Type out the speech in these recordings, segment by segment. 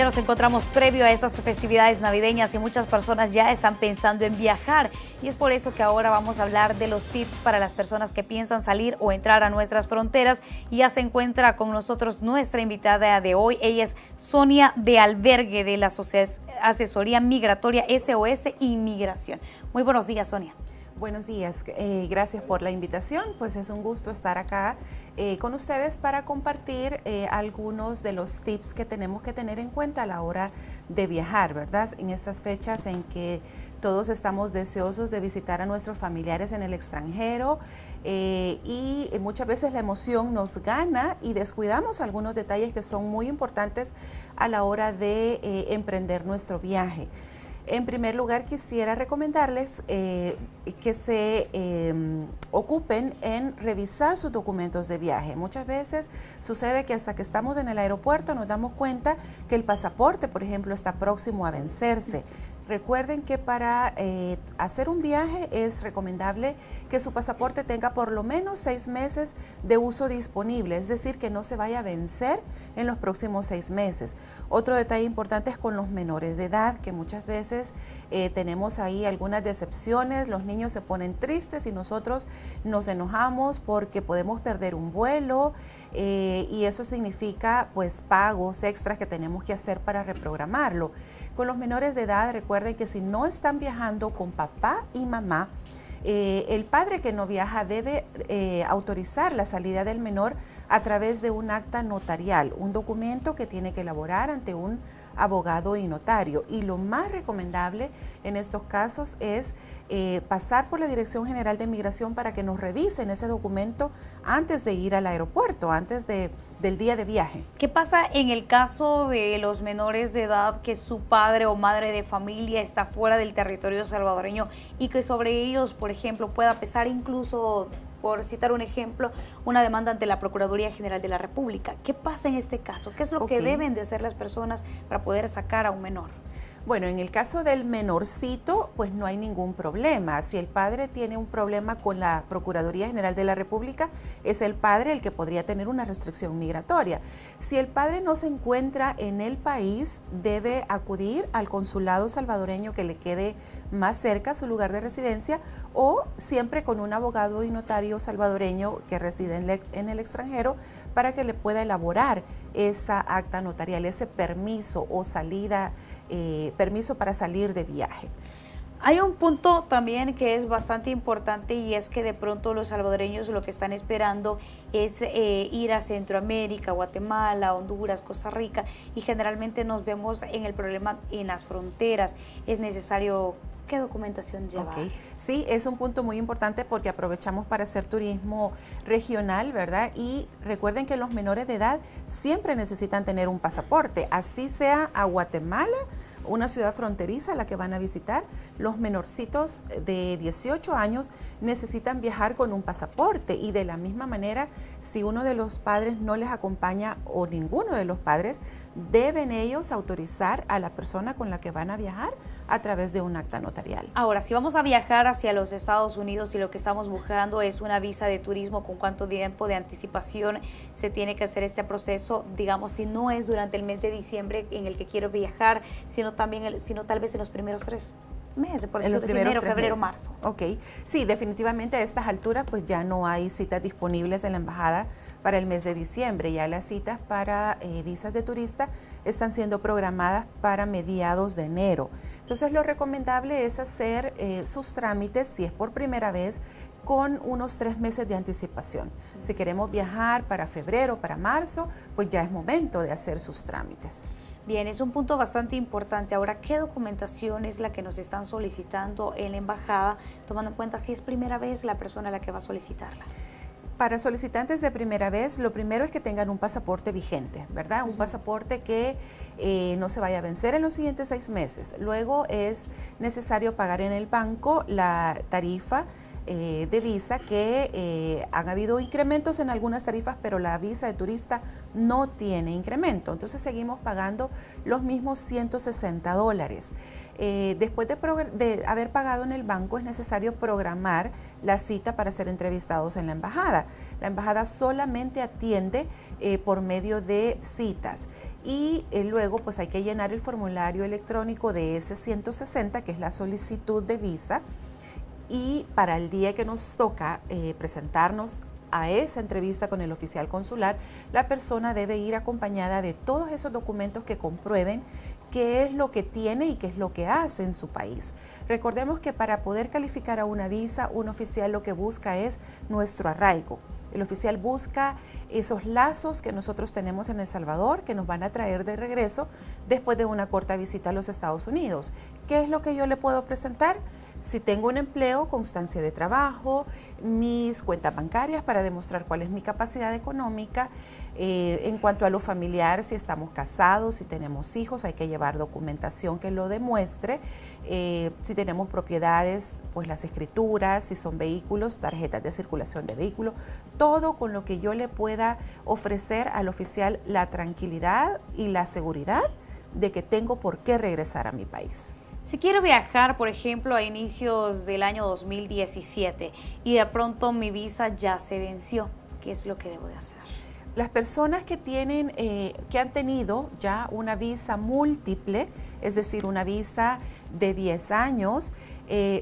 Bien, nos encontramos previo a estas festividades navideñas y muchas personas ya están pensando en viajar. Y es por eso que ahora vamos a hablar de los tips para las personas que piensan salir o entrar a nuestras fronteras. Y ya se encuentra con nosotros nuestra invitada de hoy. Ella es Sonia de Albergue de la Asesoría Migratoria SOS Inmigración. Muy buenos días, Sonia. Buenos días, gracias por la invitación. Pues es un gusto estar acá con ustedes para compartir algunos de los tips que tenemos que tener en cuenta a la hora de viajar, ¿verdad? En estas fechas en que todos estamos deseosos de visitar a nuestros familiares en el extranjero y muchas veces la emoción nos gana y descuidamos algunos detalles que son muy importantes a la hora de emprender nuestro viaje. En primer lugar, quisiera recomendarles que se ocupen en revisar sus documentos de viaje. Muchas veces sucede que hasta que estamos en el aeropuerto nos damos cuenta que el pasaporte, por ejemplo, está próximo a vencerse. Recuerden que para hacer un viaje es recomendable que su pasaporte tenga por lo menos 6 meses de uso disponible, es decir, que no se vaya a vencer en los próximos 6 meses. Otro detalle importante es con los menores de edad, que muchas veces tenemos ahí algunas decepciones, los niños se ponen tristes y nosotros nos enojamos porque podemos perder un vuelo y eso significa pues pagos extras que tenemos que hacer para reprogramarlo. Con los menores de edad, recuerden que si no están viajando con papá y mamá, el padre que no viaja debe autorizar la salida del menor a través de un acta notarial, un documento que tiene que elaborar ante un abogado y notario. Y lo más recomendable en estos casos es pasar por la Dirección General de Migración para que nos revisen ese documento antes de ir al aeropuerto, antes del día de viaje. ¿Qué pasa en el caso de los menores de edad que su padre o madre de familia está fuera del territorio salvadoreño y que sobre ellos, por ejemplo, pueda pesar incluso, por citar un ejemplo, una demanda ante la Procuraduría General de la República? ¿Qué pasa en este caso? ¿Qué es lo que deben de hacer las personas para poder sacar a un menor? Bueno, en el caso del menorcito, pues no hay ningún problema. Si el padre tiene un problema con la Procuraduría General de la República, es el padre el que podría tener una restricción migratoria. Si el padre no se encuentra en el país, debe acudir al consulado salvadoreño que le quede más cerca a su lugar de residencia o siempre con un abogado y notario salvadoreño que reside en el extranjero para que le pueda elaborar esa acta notarial, ese permiso o salida, permiso para salir de viaje. Hay un punto también que es bastante importante y es que de pronto los salvadoreños lo que están esperando es ir a Centroamérica, Guatemala, Honduras, Costa Rica y generalmente nos vemos en el problema en las fronteras. Es necesario, ¿qué documentación llevar? Okay. Sí, es un punto muy importante porque aprovechamos para hacer turismo regional, ¿verdad? Y recuerden que los menores de edad siempre necesitan tener un pasaporte, así sea a Guatemala, una ciudad fronteriza a la que van a visitar. Los menorcitos de 18 años necesitan viajar con un pasaporte y de la misma manera, si uno de los padres no les acompaña o ninguno de los padres, deben ellos autorizar a la persona con la que van a viajar a través de un acta notarial. Ahora, si vamos a viajar hacia los Estados Unidos y lo que estamos buscando es una visa de turismo, ¿con cuánto tiempo de anticipación se tiene que hacer este proceso? Digamos, si no es durante el mes de diciembre en el que quiero viajar, sino tal vez en los primeros 3 meses, por decirlo, enero, febrero, marzo. Ok, sí, definitivamente a estas alturas pues ya no hay citas disponibles en la embajada para el mes de diciembre. Ya las citas para visas de turista están siendo programadas para mediados de enero. Entonces lo recomendable es hacer sus trámites, si es por primera vez, con unos 3 meses de anticipación. Si queremos viajar para febrero, para marzo, pues ya es momento de hacer sus trámites. Bien, es un punto bastante importante. Ahora, ¿qué documentación es la que nos están solicitando en la embajada, tomando en cuenta si es primera vez la persona a la que va a solicitarla? Para solicitantes de primera vez, lo primero es que tengan un pasaporte vigente, ¿verdad? Un pasaporte que no se vaya a vencer en los siguientes 6 meses. Luego es necesario pagar en el banco la tarifa de visa, que han habido incrementos en algunas tarifas, pero la visa de turista no tiene incremento. Entonces seguimos pagando los mismos $160. Después de haber pagado en el banco, es necesario programar la cita para ser entrevistados en la embajada. La embajada solamente atiende por medio de citas y luego pues hay que llenar el formulario electrónico de S-160, que es la solicitud de visa, y para el día que nos toca presentarnos a esa entrevista con el oficial consular, la persona debe ir acompañada de todos esos documentos que comprueben qué es lo que tiene y qué es lo que hace en su país. Recordemos que para poder calificar a una visa, un oficial lo que busca es nuestro arraigo. El oficial busca esos lazos que nosotros tenemos en El Salvador, que nos van a traer de regreso después de una corta visita a los Estados Unidos. ¿Qué es lo que yo le puedo presentar? Si tengo un empleo, constancia de trabajo, mis cuentas bancarias para demostrar cuál es mi capacidad económica. En cuanto a lo familiar, si estamos casados, si tenemos hijos, hay que llevar documentación que lo demuestre. Si tenemos propiedades, pues las escrituras, si son vehículos, tarjetas de circulación de vehículos, todo con lo que yo le pueda ofrecer al oficial la tranquilidad y la seguridad de que tengo por qué regresar a mi país. Si quiero viajar, por ejemplo, a inicios del año 2017 y de pronto mi visa ya se venció, ¿qué es lo que debo de hacer? Las personas que han tenido ya una visa múltiple, es decir, una visa de 10 años,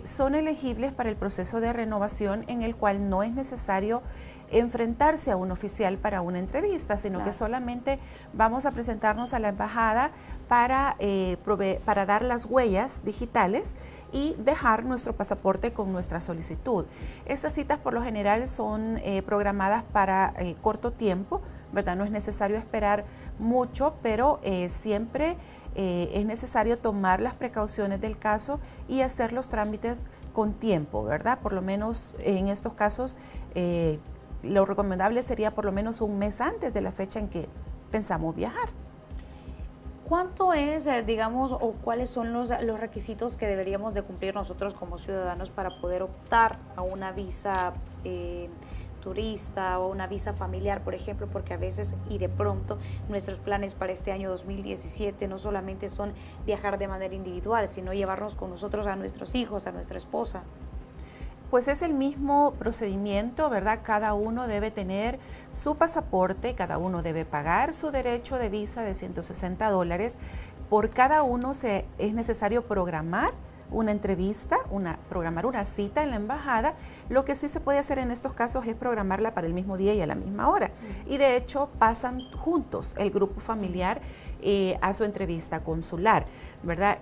son elegibles para el proceso de renovación, en el cual no es necesario enfrentarse a un oficial para una entrevista, sino que solamente vamos a presentarnos a la embajada para dar las huellas digitales y dejar nuestro pasaporte con nuestra solicitud. Estas citas por lo general son programadas para corto tiempo, ¿verdad? No es necesario esperar mucho, pero siempre es necesario tomar las precauciones del caso y hacer los trámites con tiempo, ¿verdad? Por lo menos en estos casos lo recomendable sería por lo menos un mes antes de la fecha en que pensamos viajar. ¿Cuánto es, digamos, o cuáles son los requisitos que deberíamos de cumplir nosotros como ciudadanos para poder optar a una visa turista o una visa familiar, por ejemplo? Porque a veces y de pronto nuestros planes para este año 2017 no solamente son viajar de manera individual, sino llevarnos con nosotros a nuestros hijos, a nuestra esposa. Pues es el mismo procedimiento, ¿verdad? Cada uno debe tener su pasaporte, cada uno debe pagar su derecho de visa de $160. Por cada uno es necesario programar una entrevista, programar una cita en la embajada. Lo que sí se puede hacer en estos casos es programarla para el mismo día y a la misma hora. Y de hecho pasan juntos el grupo familiar a su entrevista consular, ¿verdad?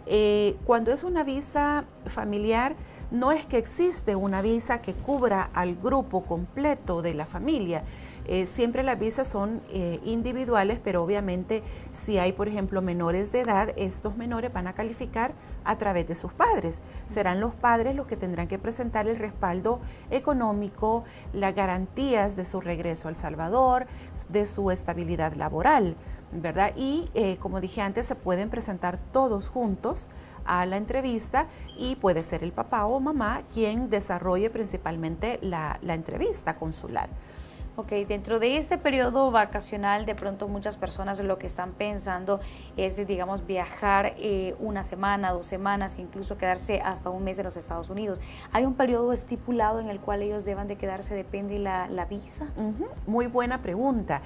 Cuando es una visa familiar, no es que existe una visa que cubra al grupo completo de la familia. Siempre las visas son individuales, pero obviamente si hay, por ejemplo, menores de edad, estos menores van a calificar a través de sus padres. Serán los padres los que tendrán que presentar el respaldo económico, las garantías de su regreso a El Salvador, de su estabilidad laboral, ¿verdad? Y como dije antes, se pueden presentar todos juntos a la entrevista y puede ser el papá o mamá quien desarrolle principalmente la entrevista consular. Ok, dentro de este periodo vacacional, de pronto muchas personas lo que están pensando es, digamos, viajar una semana, 2 semanas, incluso quedarse hasta un mes en los Estados Unidos. ¿Hay un periodo estipulado en el cual ellos deban de quedarse, depende la visa? Muy buena pregunta.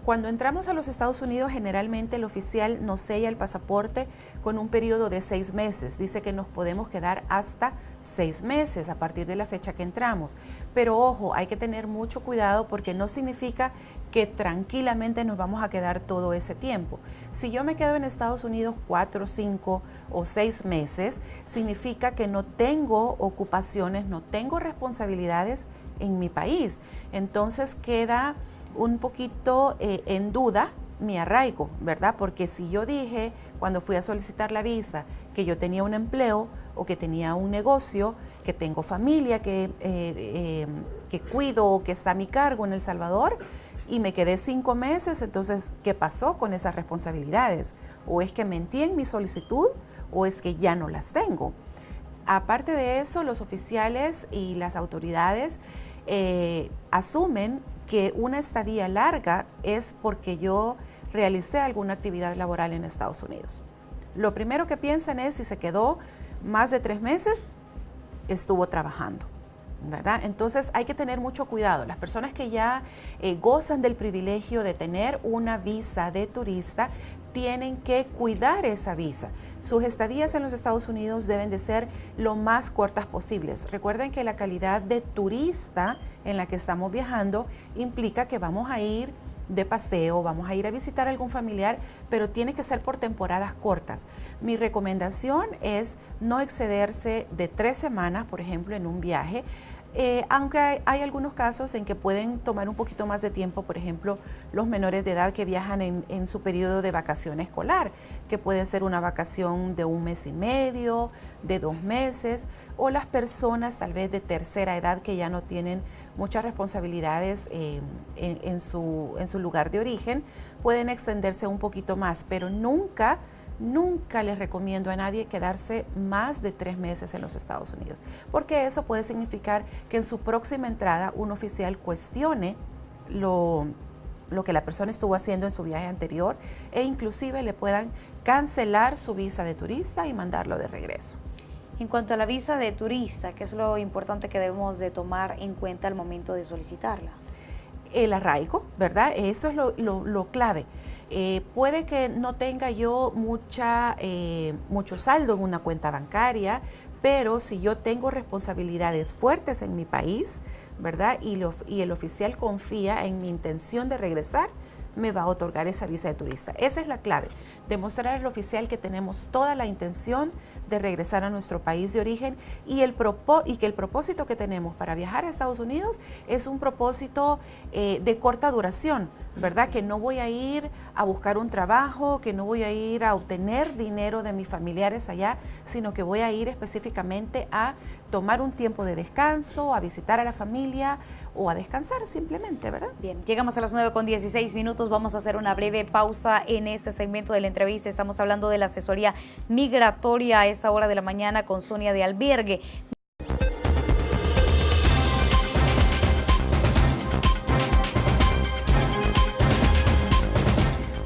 Cuando entramos a los Estados Unidos, generalmente el oficial nos sella el pasaporte con un periodo de 6 meses. Dice que nos podemos quedar hasta 6 meses a partir de la fecha que entramos. Pero ojo, hay que tener mucho cuidado porque no significa que tranquilamente nos vamos a quedar todo ese tiempo. Si yo me quedo en Estados Unidos 4, 5 o 6 meses, significa que no tengo ocupaciones, no tengo responsabilidades en mi país. Entonces queda un poquito en duda mi arraigo, ¿verdad? Porque si yo dije cuando fui a solicitar la visa que yo tenía un empleo o que tenía un negocio, que tengo familia que cuido o que está a mi cargo en El Salvador y me quedé 5 meses, entonces, ¿qué pasó con esas responsabilidades? ¿O es que mentí en mi solicitud o es que ya no las tengo? Aparte de eso, los oficiales y las autoridades asumen que una estadía larga es porque yo realicé alguna actividad laboral en Estados Unidos. Lo primero que piensan es si se quedó más de 3 meses, estuvo trabajando, ¿verdad? Entonces hay que tener mucho cuidado. Las personas que ya gozan del privilegio de tener una visa de turista tienen que cuidar esa visa. Sus estadías en los Estados Unidos deben de ser lo más cortas posibles. Recuerden que la calidad de turista en la que estamos viajando implica que vamos a ir de paseo, vamos a ir a visitar a algún familiar, pero tiene que ser por temporadas cortas. Mi recomendación es no excederse de 3 semanas, por ejemplo, en un viaje, aunque hay algunos casos en que pueden tomar un poquito más de tiempo, por ejemplo, los menores de edad que viajan en su periodo de vacación escolar, que puede ser una vacación de 1 mes y medio, de 2 meses, o las personas tal vez de tercera edad que ya no tienen muchas responsabilidades en su lugar de origen, pueden extenderse un poquito más, pero nunca les recomiendo a nadie quedarse más de 3 meses en los Estados Unidos, porque eso puede significar que en su próxima entrada un oficial cuestione lo que la persona estuvo haciendo en su viaje anterior e inclusive le puedan cancelar su visa de turista y mandarlo de regreso. En cuanto a la visa de turista, ¿qué es lo importante que debemos de tomar en cuenta al momento de solicitarla? El arraigo, ¿verdad? Eso es lo clave. Puede que no tenga yo mucho saldo en una cuenta bancaria, pero si yo tengo responsabilidades fuertes en mi país, ¿verdad? Y el oficial confía en mi intención de regresar, me va a otorgar esa visa de turista. Esa es la clave, demostrar al oficial que tenemos toda la intención de regresar a nuestro país de origen y que el propósito que tenemos para viajar a Estados Unidos es un propósito de corta duración, ¿verdad? Que no voy a ir a buscar un trabajo, que no voy a ir a obtener dinero de mis familiares allá, sino que voy a ir específicamente a tomar un tiempo de descanso, a visitar a la familia o a descansar simplemente, ¿verdad? Bien, llegamos a las 9:16. Vamos a hacer una breve pausa en este segmento de la entrevista. Estamos hablando de la asesoría migratoria a esta hora de la mañana con Sonia de Albergue.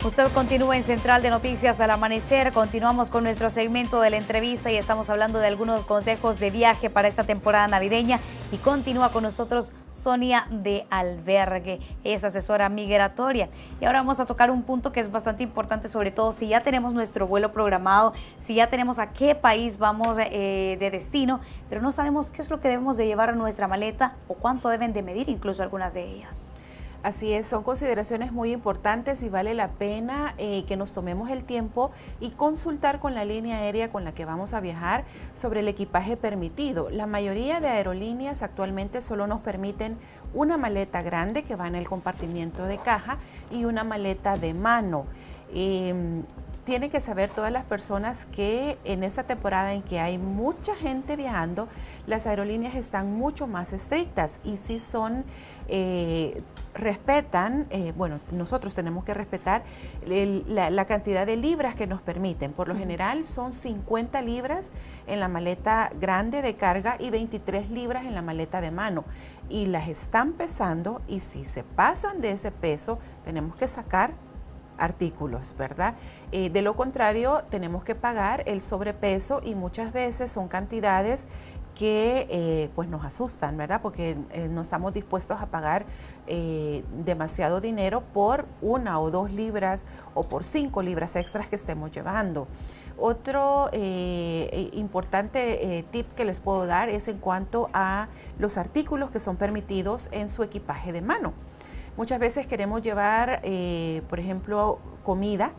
Usted continúa en Central de Noticias al Amanecer. Continuamos con nuestro segmento de la entrevista y estamos hablando de algunos consejos de viaje para esta temporada navideña. Y continúa con nosotros Sonia de Albergue, es asesora migratoria. Y ahora vamos a tocar un punto que es bastante importante, sobre todo si ya tenemos nuestro vuelo programado, si ya tenemos a qué país vamos de destino, pero no sabemos qué es lo que debemos de llevar a nuestra maleta o cuánto deben de medir incluso algunas de ellas. Así es, son consideraciones muy importantes y vale la pena que nos tomemos el tiempo y consultar con la línea aérea con la que vamos a viajar sobre el equipaje permitido. La mayoría de aerolíneas actualmente solo nos permiten una maleta grande que va en el compartimiento de caja y una maleta de mano. Tienen que saber todas las personas que en esta temporada en que hay mucha gente viajando, las aerolíneas están mucho más estrictas y sí respetan, bueno, nosotros tenemos que respetar la cantidad de libras que nos permiten. Por lo general son 50 libras en la maleta grande de carga y 23 libras en la maleta de mano. Y las están pesando y si se pasan de ese peso, tenemos que sacar artículos, ¿verdad? De lo contrario, tenemos que pagar el sobrepeso y muchas veces son cantidades que pues nos asustan, ¿verdad? Porque no estamos dispuestos a pagar demasiado dinero por 1 o 2 libras o por 5 libras extras que estemos llevando. Otro importante tip que les puedo dar es en cuanto a los artículos que son permitidos en su equipaje de mano. Muchas veces queremos llevar, por ejemplo, comida,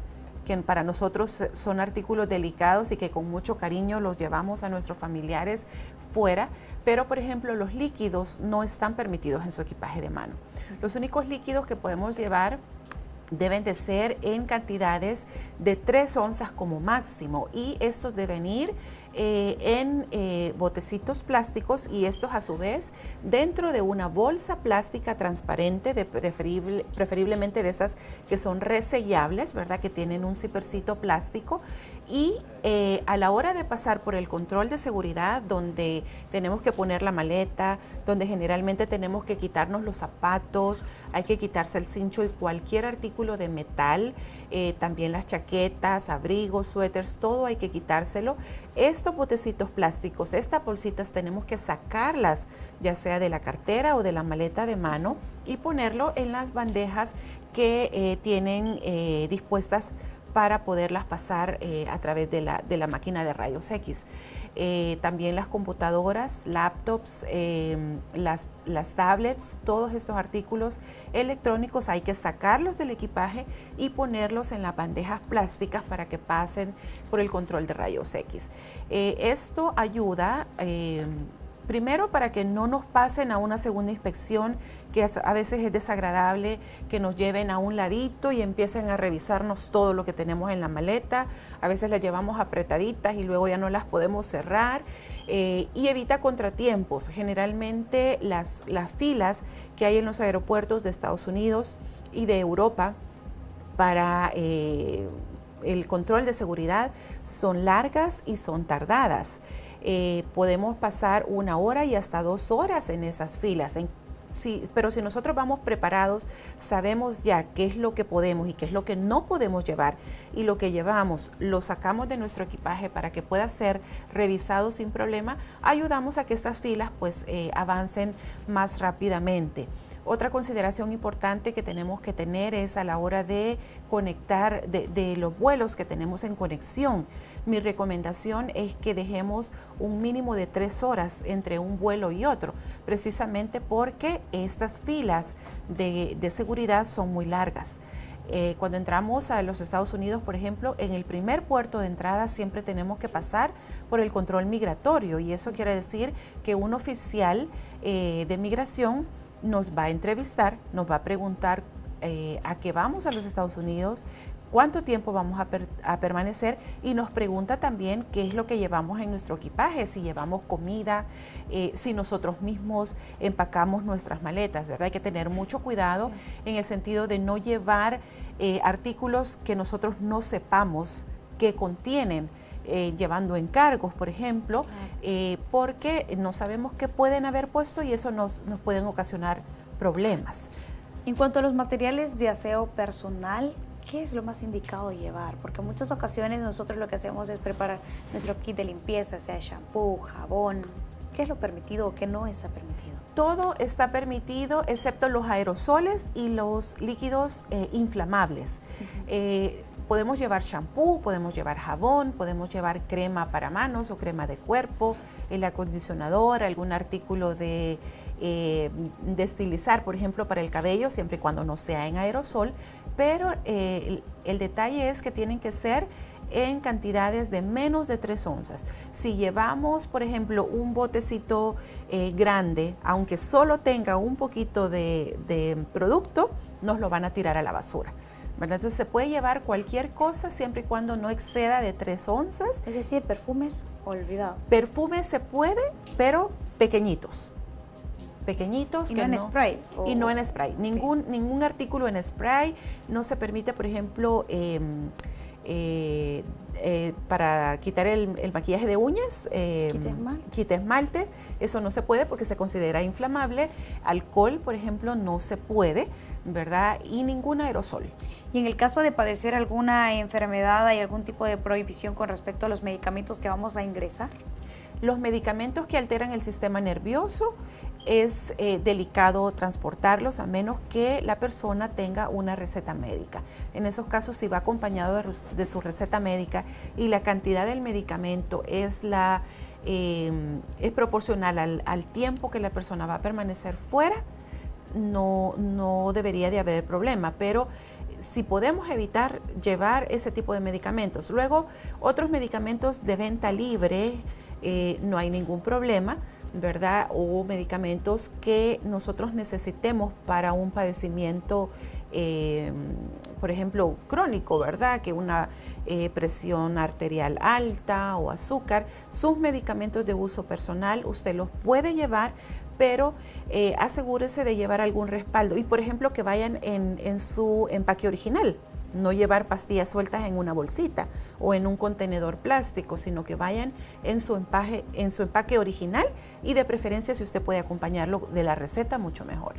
que para nosotros son artículos delicados y que con mucho cariño los llevamos a nuestros familiares fuera, pero por ejemplo los líquidos no están permitidos en su equipaje de mano. Los únicos líquidos que podemos llevar deben de ser en cantidades de 3 onzas como máximo y estos deben ir en botecitos plásticos y estos a su vez dentro de una bolsa plástica transparente, preferiblemente de esas que son resellables, ¿verdad? Que tienen un zippercito plástico Y a la hora de pasar por el control de seguridad, donde tenemos que poner la maleta, donde generalmente tenemos que quitarnos los zapatos, hay que quitarse el cincho y cualquier artículo de metal, también las chaquetas, abrigos, suéteres, todo hay que quitárselo. Estos botecitos plásticos, estas bolsitas tenemos que sacarlas, ya sea de la cartera o de la maleta de mano, y ponerlo en las bandejas que tienen dispuestas para poderlas pasar a través de la máquina de rayos X. También las computadoras, laptops, las tablets, todos estos artículos electrónicos hay que sacarlos del equipaje y ponerlos en las bandejas plásticas para que pasen por el control de rayos X. Esto ayuda primero para que no nos pasen a una segunda inspección, que a veces es desagradable, que nos lleven a un ladito y empiecen a revisarnos todo lo que tenemos en la maleta. A veces las llevamos apretaditas y luego ya no las podemos cerrar. Y evita contratiempos. Generalmente las filas que hay en los aeropuertos de Estados Unidos y de Europa para el control de seguridad son largas y son tardadas. Podemos pasar 1 hora y hasta 2 horas en esas filas. Pero si nosotros vamos preparados, sabemos ya qué es lo que podemos y qué es lo que no podemos llevar, y lo que llevamos lo sacamos de nuestro equipaje para que pueda ser revisado sin problema, ayudamos a que estas filas pues avancen más rápidamente. Otra consideración importante que tenemos que tener es a la hora de conectar, de los vuelos que tenemos en conexión. Mi recomendación es que dejemos un mínimo de 3 horas entre un vuelo y otro, precisamente porque estas filas de seguridad son muy largas. Cuando entramos a los Estados Unidos, por ejemplo, en el primer puerto de entrada siempre tenemos que pasar por el control migratorio, y eso quiere decir que un oficial de migración nos va a entrevistar, nos va a preguntar a qué vamos a los Estados Unidos, cuánto tiempo vamos a permanecer, y nos pregunta también qué es lo que llevamos en nuestro equipaje, si llevamos comida, si nosotros mismos empacamos nuestras maletas, ¿verdad? Hay que tener mucho cuidado en el sentido de no llevar artículos que nosotros no sepamos qué contienen. Llevando encargos, por ejemplo, porque no sabemos qué pueden haber puesto y eso nos pueden ocasionar problemas. En cuanto a los materiales de aseo personal, ¿qué es lo más indicado llevar? Porque en muchas ocasiones nosotros lo que hacemos es preparar nuestro kit de limpieza, sea shampoo, jabón. ¿Qué es lo permitido o qué no está permitido? Todo está permitido excepto los aerosoles y los líquidos inflamables. Podemos llevar shampoo, podemos llevar jabón, podemos llevar crema para manos o crema de cuerpo, el acondicionador, algún artículo de estilizar, por ejemplo, para el cabello, siempre y cuando no sea en aerosol, pero el detalle es que tienen que ser en cantidades de menos de 3 onzas. Si llevamos, por ejemplo, un botecito grande, aunque solo tenga un poquito de producto, nos lo van a tirar a la basura, ¿verdad? Entonces se puede llevar cualquier cosa siempre y cuando no exceda de 3 onzas. Es decir, perfumes, olvidado. Perfumes se puede, pero pequeñitos. Pequeñitos. ¿Y no en spray? Y no en spray. Ningún artículo en spray. No se permite, por ejemplo, para quitar el maquillaje de uñas, quita esmalte, eso no se puede porque se considera inflamable. Alcohol, por ejemplo, no se puede, ¿verdad? Y ningún aerosol. Y en el caso de padecer alguna enfermedad, ¿hay algún tipo de prohibición con respecto a los medicamentos que vamos a ingresar? Los medicamentos que alteran el sistema nervioso es delicado transportarlos a menos que la persona tenga una receta médica. En esos casos, si va acompañado de su receta médica y la cantidad del medicamento es proporcional al tiempo que la persona va a permanecer fuera, no debería de haber problema, pero si podemos evitar llevar ese tipo de medicamentos. Luego, otros medicamentos de venta libre, no hay ningún problema, ¿verdad? O medicamentos que nosotros necesitemos para un padecimiento, por ejemplo, crónico, ¿verdad? Que una presión arterial alta o azúcar, sus medicamentos de uso personal usted los puede llevar, pero asegúrese de llevar algún respaldo y, por ejemplo, que vayan en su empaque original, no llevar pastillas sueltas en una bolsita o en un contenedor plástico, sino que vayan en su empaque original y de preferencia si usted puede acompañarlo de la receta, mucho mejor.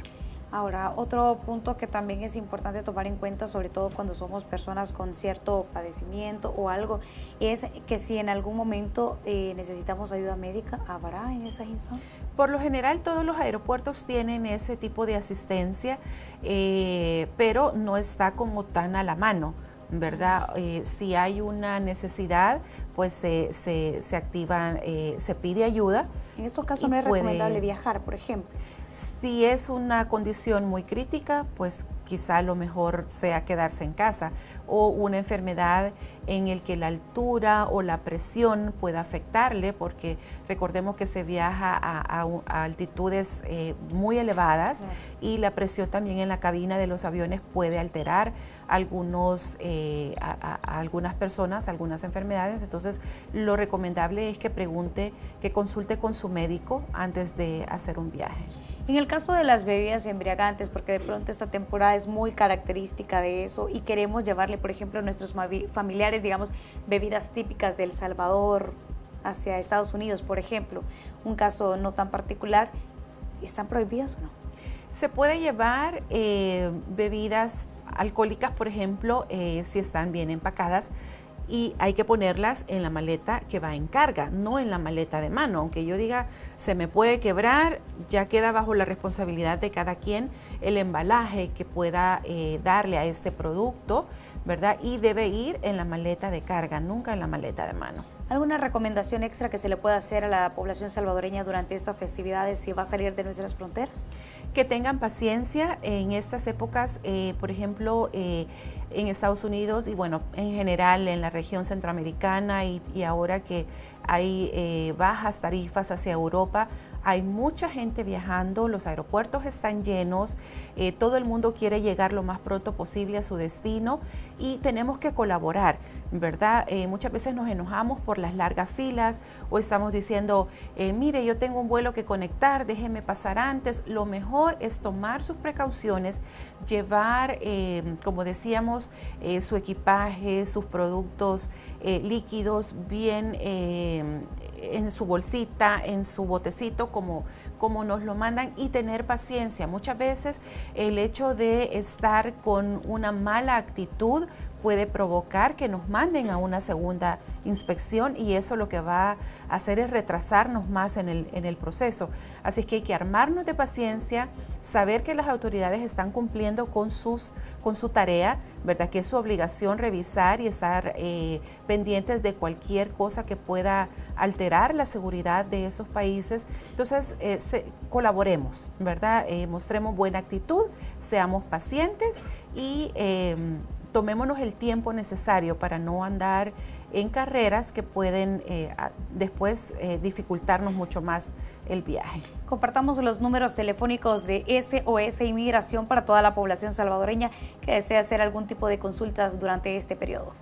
Ahora, otro punto que también es importante tomar en cuenta, sobre todo cuando somos personas con cierto padecimiento o algo, es que si en algún momento necesitamos ayuda médica, ¿habrá en esas instancias? Por lo general todos los aeropuertos tienen ese tipo de asistencia, pero no está como tan a la mano, ¿verdad? Si hay una necesidad, pues se activa, se pide ayuda. En estos casos no es recomendable viajar, por ejemplo. Si es una condición muy crítica, pues quizá lo mejor sea quedarse en casa, o una enfermedad en el que la altura o la presión pueda afectarle, porque recordemos que se viaja a altitudes muy elevadas, y la presión también en la cabina de los aviones puede alterar a algunas personas, algunas enfermedades. Entonces lo recomendable es que consulte con su médico antes de hacer un viaje. En el caso de las bebidas embriagantes, porque de pronto esta temporada es muy característica de eso y queremos llevarle, por ejemplo, a nuestros familiares, digamos, bebidas típicas de El Salvador hacia Estados Unidos, por ejemplo, un caso no tan particular, ¿están prohibidas o no? Se puede llevar bebidas alcohólicas, por ejemplo, si están bien empacadas, y hay que ponerlas en la maleta que va en carga, no en la maleta de mano. Aunque yo diga se me puede quebrar, ya queda bajo la responsabilidad de cada quien el embalaje que pueda darle a este producto, ¿verdad? Y debe ir en la maleta de carga, nunca en la maleta de mano. ¿Alguna recomendación extra que se le pueda hacer a la población salvadoreña durante estas festividades si va a salir de nuestras fronteras? Que tengan paciencia en estas épocas, por ejemplo, en Estados Unidos y bueno, en general en la región centroamericana y ahora que hay bajas tarifas hacia Europa, hay mucha gente viajando, los aeropuertos están llenos, todo el mundo quiere llegar lo más pronto posible a su destino y tenemos que colaborar, ¿verdad? Muchas veces nos enojamos por las largas filas o estamos diciendo, mire, yo tengo un vuelo que conectar, déjeme pasar antes. Lo mejor es tomar sus precauciones, llevar, como decíamos, su equipaje, sus productos líquidos bien en su bolsita, en su botecito, como nos lo mandan, y tener paciencia. Muchas veces el hecho de estar con una mala actitud puede provocar que nos manden a una segunda inspección y eso lo que va a hacer es retrasarnos más en el proceso. Así es que hay que armarnos de paciencia, saber que las autoridades están cumpliendo con su tarea, ¿verdad? Que es su obligación revisar y estar pendientes de cualquier cosa que pueda alterar la seguridad de esos países. Entonces, colaboremos, ¿verdad? Mostremos buena actitud, seamos pacientes y tomémonos el tiempo necesario para no andar en carreras que pueden después dificultarnos mucho más el viaje. Compartamos los números telefónicos de SOS Inmigración para toda la población salvadoreña que desea hacer algún tipo de consultas durante este periodo.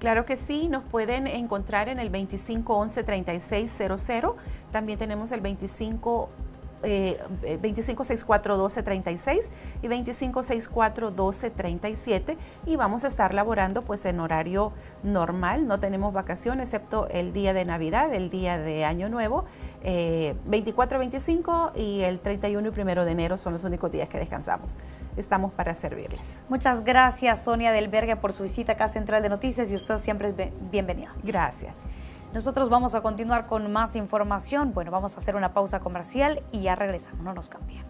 Claro que sí, nos pueden encontrar en el 2511-3600, también tenemos el 2564-1236 y 2564-1237 y vamos a estar laborando pues en horario normal, no tenemos vacaciones excepto el día de Navidad, el día de Año Nuevo, 24, 25 y el 31 y 1 de enero son los únicos días que descansamos. Estamos para servirles. Muchas gracias, Sonia del Vergue, por su visita acá a Central de Noticias y usted siempre es bienvenida. Gracias. Nosotros vamos a continuar con más información. Bueno, vamos a hacer una pausa comercial y ya regresamos, no nos cambien.